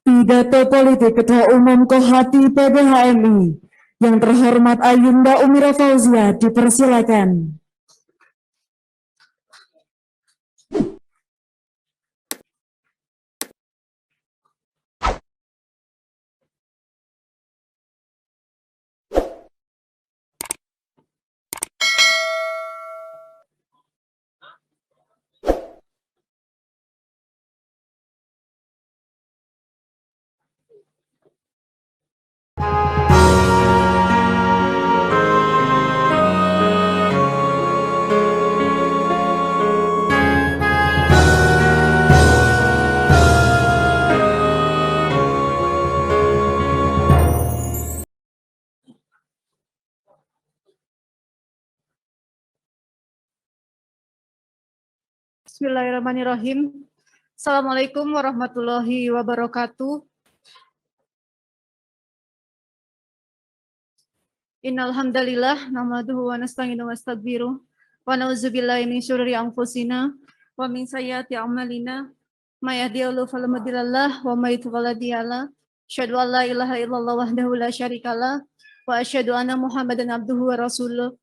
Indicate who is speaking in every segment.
Speaker 1: Pidato politik Ketua Umum Kohati PBHMI yang terhormat Ayunda Umira Fauzia dipersilakan.
Speaker 2: Bismillahirrahmanirrahim. Assalamualaikum warahmatullahi wabarakatuh. Innal hamdalillah nahmaduhu wa nasta'inu wa nastaghfiruh wa na'udzubillahi min syururi anfusina wa min sayyiati a'malina may yahdihillahu fala mudhillalah wa may yudhlil fala hadiyalah. Asyhadu an la ilaha illallah wahdahu la syarikalah wa asyhadu anna Muhammadan abduhu wa rasuluh.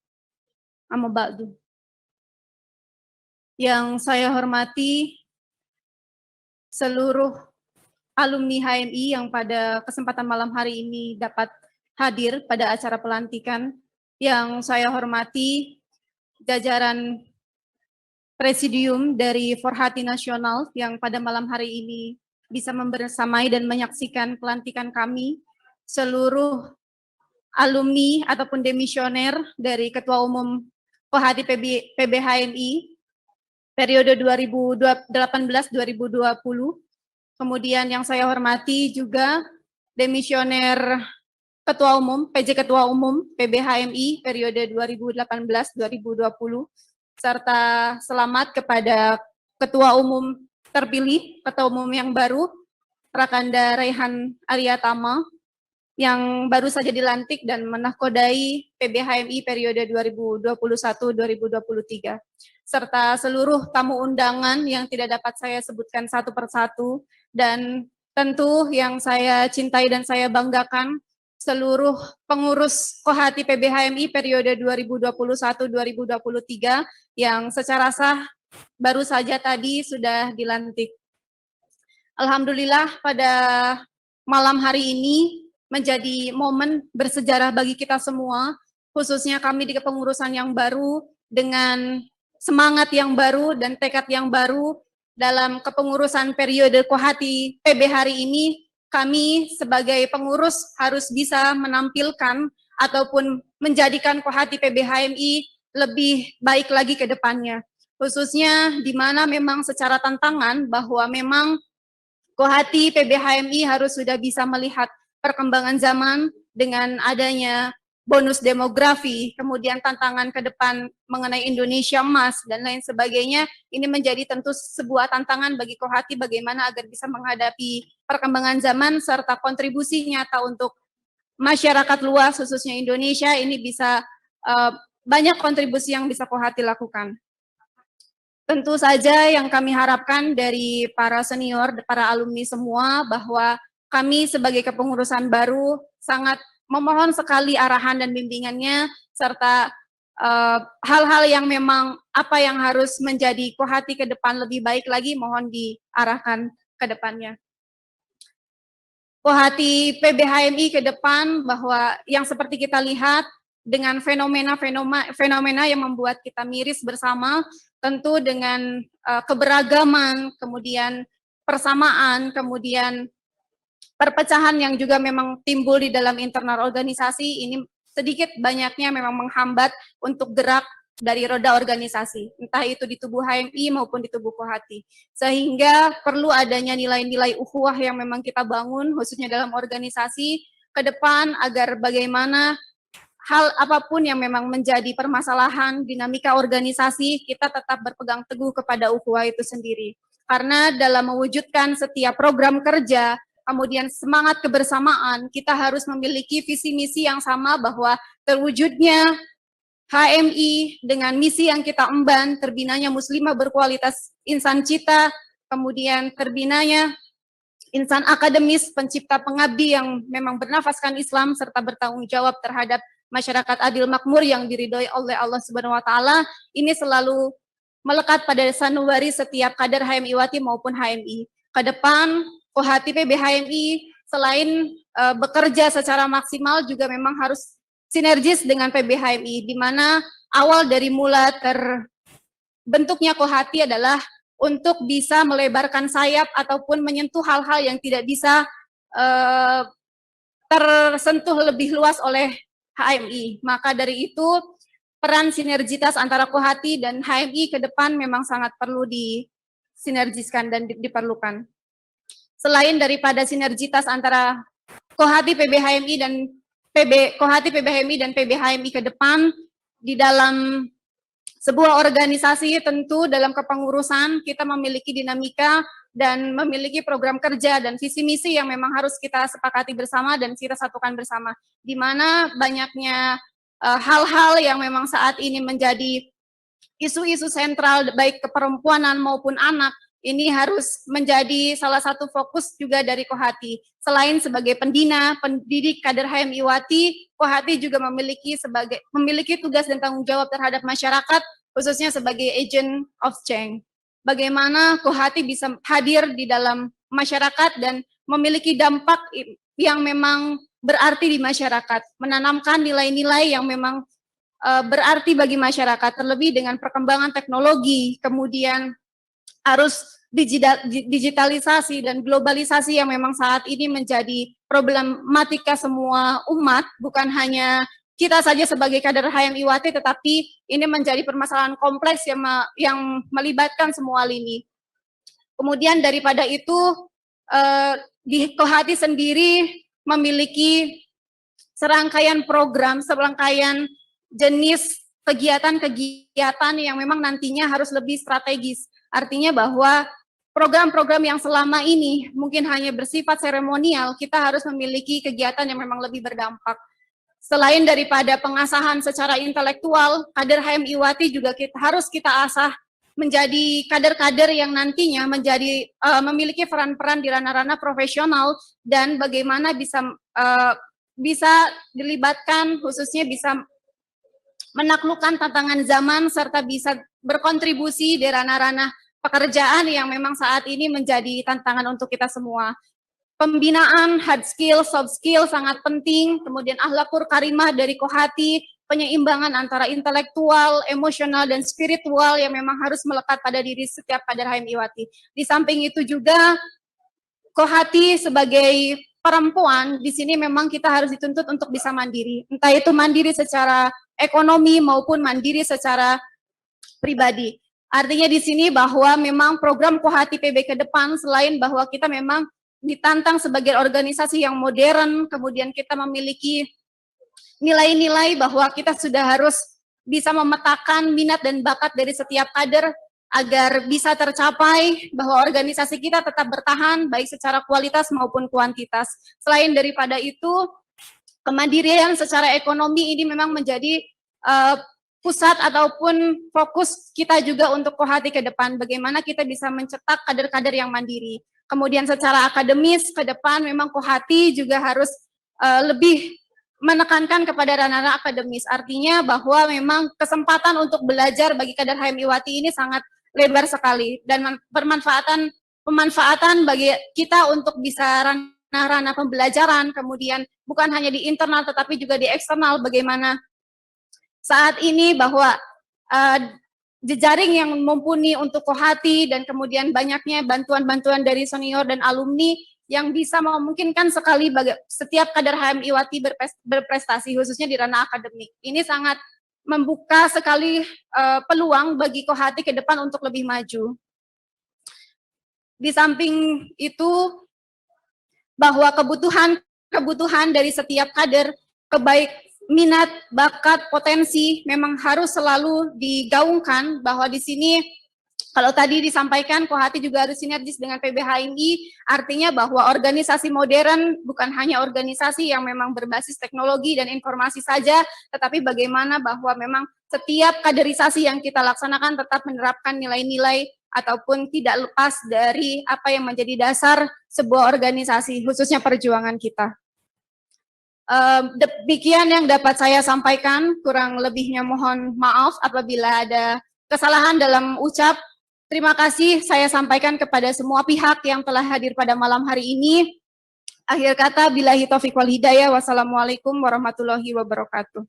Speaker 2: Amma ba'du. Yang saya hormati seluruh alumni HMI yang pada kesempatan malam hari ini dapat hadir pada acara pelantikan. Yang saya hormati jajaran presidium dari Forhati Nasional yang pada malam hari ini bisa membersamai dan menyaksikan pelantikan kami, seluruh alumni ataupun demisioner dari Ketua Umum Forhati PBHMI periode 2018-2020. Kemudian yang saya hormati juga demisioner Ketua Umum, PJ Ketua Umum PBHMI periode 2018-2020, serta selamat kepada Ketua Umum terpilih, Ketua Umum yang baru, Rakanda Raihan Aryatama, yang baru saja dilantik dan menahkodai PBHMI periode 2021-2023, serta seluruh tamu undangan yang tidak dapat saya sebutkan satu persatu, dan tentu yang saya cintai dan saya banggakan, seluruh pengurus Kohati PBHMI periode 2021-2023 yang secara sah baru saja tadi sudah dilantik. Alhamdulillah pada malam hari ini menjadi momen bersejarah bagi kita semua, khususnya kami di kepengurusan yang baru, dengan semangat yang baru dan tekad yang baru dalam kepengurusan periode Kohati PB hari ini. Kami sebagai pengurus harus bisa menampilkan ataupun menjadikan Kohati PBHMI lebih baik lagi ke depannya. Khususnya di mana memang secara tantangan bahwa memang Kohati PBHMI harus sudah bisa melihat perkembangan zaman dengan adanya bonus demografi, kemudian tantangan ke depan mengenai Indonesia Emas, dan lain sebagainya. Ini menjadi tentu sebuah tantangan bagi Kohati bagaimana agar bisa menghadapi perkembangan zaman serta kontribusi nyata untuk masyarakat luas, khususnya Indonesia, ini bisa banyak kontribusi yang bisa Kohati lakukan. Tentu saja yang kami harapkan dari para senior, para alumni semua, bahwa kami sebagai kepengurusan baru sangat memohon sekali arahan dan bimbingannya, serta hal-hal yang memang apa yang harus menjadi Kohati ke depan lebih baik lagi, mohon diarahkan ke depannya. Kohati PBHMI ke depan, bahwa yang seperti kita lihat dengan fenomena yang membuat kita miris bersama, tentu dengan keberagaman, kemudian persamaan, kemudian perpecahan yang juga memang timbul di dalam internal organisasi, ini sedikit banyaknya memang menghambat untuk gerak dari roda organisasi, entah itu di tubuh HMI maupun di tubuh Kohati. Sehingga perlu adanya nilai-nilai ukhuwah yang memang kita bangun, khususnya dalam organisasi ke depan, agar bagaimana hal apapun yang memang menjadi permasalahan dinamika organisasi, kita tetap berpegang teguh kepada ukhuwah itu sendiri. Karena dalam mewujudkan setiap program kerja, kemudian semangat kebersamaan, kita harus memiliki visi misi yang sama, bahwa terwujudnya HMI dengan misi yang kita emban, terbinanya muslimah berkualitas insan cita, kemudian terbinanya insan akademis, pencipta pengabdi yang memang bernafaskan Islam serta bertanggung jawab terhadap masyarakat adil makmur yang diridhoi oleh Allah Subhanahu wa taala, ini selalu melekat pada sanubari setiap kader HMI-Wati maupun HMI. Ke depan, Kohati PB HMI selain bekerja secara maksimal juga memang harus sinergis dengan PB HMI, di mana awal dari mula terbentuknya Kohati adalah untuk bisa melebarkan sayap ataupun menyentuh hal-hal yang tidak bisa tersentuh lebih luas oleh HMI. Maka dari itu, peran sinergitas antara Kohati dan HMI ke depan memang sangat perlu disinergiskan dan diperlukan. Selain daripada sinergitas antara Kohati PB HMI dan Kohati PB HMI dan PB HMI ke depan, di dalam sebuah organisasi tentu dalam kepengurusan kita memiliki dinamika dan memiliki program kerja dan visi misi yang memang harus kita sepakati bersama dan kita satukan bersama, di mana banyaknya hal-hal yang memang saat ini menjadi isu-isu sentral baik keperempuanan maupun anak, ini harus menjadi salah satu fokus juga dari Kohati. Selain sebagai pendidik kader HMI-Wati, Kohati juga memiliki tugas dan tanggung jawab terhadap masyarakat, khususnya sebagai agent of change. Bagaimana Kohati bisa hadir di dalam masyarakat dan memiliki dampak yang memang berarti di masyarakat, menanamkan nilai-nilai yang memang berarti bagi masyarakat, terlebih dengan perkembangan teknologi, kemudian arus digitalisasi dan globalisasi yang memang saat ini menjadi problematika semua umat, bukan hanya kita saja sebagai kader HMI-Wati, tetapi ini menjadi permasalahan kompleks yang melibatkan semua lini. Kemudian daripada itu, di Kohati sendiri memiliki serangkaian program, serangkaian jenis kegiatan-kegiatan yang memang nantinya harus lebih strategis. Artinya bahwa program-program yang selama ini mungkin hanya bersifat seremonial, kita harus memiliki kegiatan yang memang lebih berdampak. Selain daripada pengasahan secara intelektual, kader HMI-Wati juga harus kita asah menjadi kader-kader yang nantinya memiliki peran-peran di ranah-ranah profesional dan bagaimana bisa dilibatkan, khususnya bisa menaklukkan tantangan zaman serta bisa berkontribusi di ranah-ranah pekerjaan yang memang saat ini menjadi tantangan untuk kita semua. Pembinaan hard skill, soft skill sangat penting, kemudian akhlakul karimah dari Kohati, penyeimbangan antara intelektual, emosional, dan spiritual yang memang harus melekat pada diri setiap kader HMI-Wati. Di samping itu juga, Kohati sebagai perempuan, di sini memang kita harus dituntut untuk bisa mandiri. Entah itu mandiri secara ekonomi maupun mandiri secara pribadi. Artinya di sini bahwa memang program Kohati PB ke depan, selain bahwa kita memang ditantang sebagai organisasi yang modern, kemudian kita memiliki nilai-nilai bahwa kita sudah harus bisa memetakan minat dan bakat dari setiap kader agar bisa tercapai bahwa organisasi kita tetap bertahan baik secara kualitas maupun kuantitas. Selain daripada itu, kemandirian secara ekonomi ini memang menjadi pusat ataupun fokus kita juga untuk Kohati ke depan, bagaimana kita bisa mencetak kader-kader yang mandiri. Kemudian secara akademis ke depan memang Kohati juga harus lebih menekankan kepada ranah akademis, artinya bahwa memang kesempatan untuk belajar bagi kader HMI-Wati ini sangat lebar sekali, dan pemanfaatan bagi kita untuk bisa ranah-ranah pembelajaran, kemudian bukan hanya di internal tetapi juga di eksternal, bagaimana saat ini bahwa jejaring yang mumpuni untuk Kohati dan kemudian banyaknya bantuan-bantuan dari senior dan alumni yang bisa memungkinkan sekali bagi setiap kader HMI-Wati berprestasi, khususnya di ranah akademik. Ini sangat membuka sekali peluang bagi Kohati ke depan untuk lebih maju. Di samping itu, bahwa kebutuhan dari setiap kader, kebaik minat, bakat, potensi memang harus selalu digaungkan, bahwa di sini kalau tadi disampaikan Kohati juga harus sinergis dengan PB HMI, artinya bahwa organisasi modern bukan hanya organisasi yang memang berbasis teknologi dan informasi saja, tetapi bagaimana bahwa memang setiap kaderisasi yang kita laksanakan tetap menerapkan nilai-nilai ataupun tidak lepas dari apa yang menjadi dasar sebuah organisasi, khususnya perjuangan kita. Demikian yang dapat saya sampaikan, kurang lebihnya mohon maaf apabila ada kesalahan dalam ucap. Terima kasih saya sampaikan kepada semua pihak yang telah hadir pada malam hari ini. Akhir kata, billahi taufiq wal hidayah, wassalamualaikum warahmatullahi wabarakatuh.